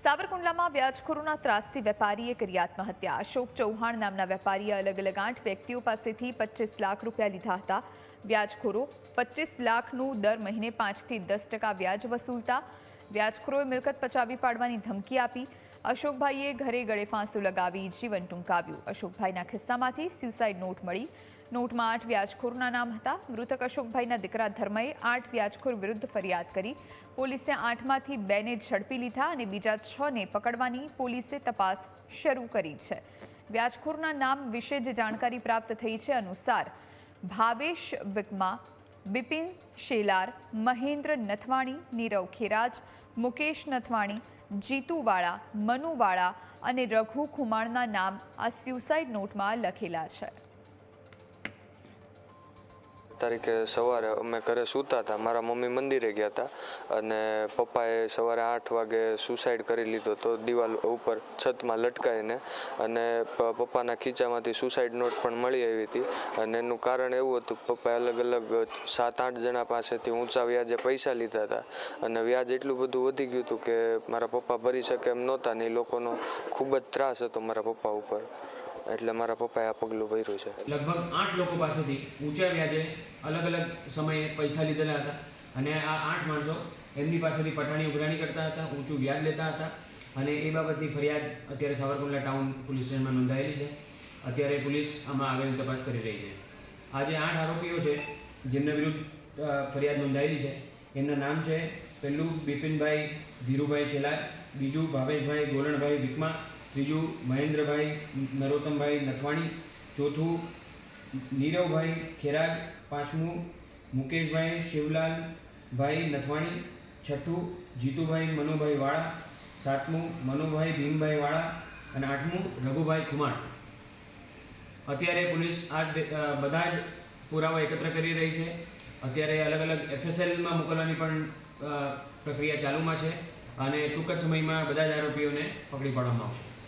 સાવરકુંડલામાં વ્યાજખોરોના ત્રાસથી વેપારીએ કરી આત્મહત્યા। અશોક ચૌહાણ નામના વેપારીએ અલગ અલગ 8 વ્યક્તિઓ પાસેથી 25 લાખ રૂપિયા લીધા હતા। વ્યાજખોરો 25 લાખનું દર મહિને 5 થી 10% વ્યાજ વસૂલતા। વ્યાજખોરોએ મિલકત પચાવી પાડવાની ધમકી આપી। અશોકભાઈએ ઘરે ગળે ફાંસો લગાવી જીવન ટૂંકાવ્યું। અશોકભાઈના ખિસ્સામાંથી સ્યુસાઇડ નોટ મળી। નોટમાં 8 વ્યાજખોરના નામ હતા। મૃતક અશોકભાઈના દીકરા ધર્મએ 8 વ્યાજખોર વિરુદ્ધ ફરિયાદ કરી। પોલીસે 8માંથી 2ને ઝડપી લીધા અને બીજા 6ને પકડવાની પોલીસે તપાસ શરૂ કરી છે। વ્યાજખોરના નામ વિશે જે જાણકારી પ્રાપ્ત થઈ છે અનુસાર ભાવેશ વિકમા, બિપિન શેલાર, મહેન્દ્ર નથવાણી, નીરવ ખેરાજ, મુકેશ નથવાણી, જીતુવાળા, મનુવાળા અને રઘુ ખુમાણના નામ આ સ્યુસાઇડ નોટમાં લખેલા છે। તારીખે સવારે અમે ઘરે સૂતા હતા। મારા મમ્મી મંદિરે ગયા હતા અને પપ્પાએ સવારે 8 વાગે સુસાઇડ કરી લીધો તો દિવાલ ઉપર છતમાં લટકાઈને, અને પપ્પાના ખીચામાંથી સુસાઇડ નોટ પણ મળી આવી હતી। અને એનું કારણ એવું હતું કે પપ્પાએ અલગ અલગ 7-8 જણા પાસેથી ઊંચા વ્યાજે પૈસા લીધા હતા અને વ્યાજ એટલું બધું વધી ગયું હતું કે મારા પપ્પા ભરી શકે એમ નહોતા ને એ લોકોનો ખૂબ જ ત્રાસ હતો મારા પપ્પા ઉપર, એટલે મારા પપ્પાએ આ પગલું ભર્યું છે। લગભગ 8 લોકો પાસેથી ઊંચા વ્યાજે અલગ અલગ સમયે પૈસા લીધેલા હતા અને આ 8 માણસો એમની પાસેથી પઠાણી ઉઘરાણી કરતા હતા, ઊંચું વ્યાજ લેતા હતા અને એ બાબતની ફરિયાદ અત્યારે સાવરકુંડલા ટાઉન પોલીસ સ્ટેશનમાં નોંધાયેલી છે। અત્યારે પોલીસ આમાં આગળની તપાસ કરી રહી છે। આ જે 8 આરોપીઓ છે જેમના વિરુદ્ધ ફરિયાદ નોંધાયેલી છે એમના નામ છે: પહેલું બિપિનભાઈ ધીરુભાઈ શેલાર, બીજું ભાવેશભાઈ ગોલણભાઈ વિકમા, ત્રીજું મહેન્દ્રભાઈ નરોત્તમભાઈ નથવાણી, ચોથું નીરવભાઈ ખેરાજ, પાંચમું મુકેશભાઈ શિવલાલભાઈ નથવાણી, છઠ્ઠું જીતુભાઈ મનુભાઈ વાળા, સાતમું મનુભાઈ ભીમભાઈ વાળા અને આઠમું રઘુભાઈ ખુમાણ। અત્યારે પોલીસ આ બધા જ પુરાવા એકત્ર કરી રહી છે। અત્યારે અલગ અલગ FSLમાં મોકલવાની પણ પ્રક્રિયા ચાલુમાં છે અને ટૂંક જ સમયમાં બધા જ આરોપીઓને પકડી પાડવામાં આવશે।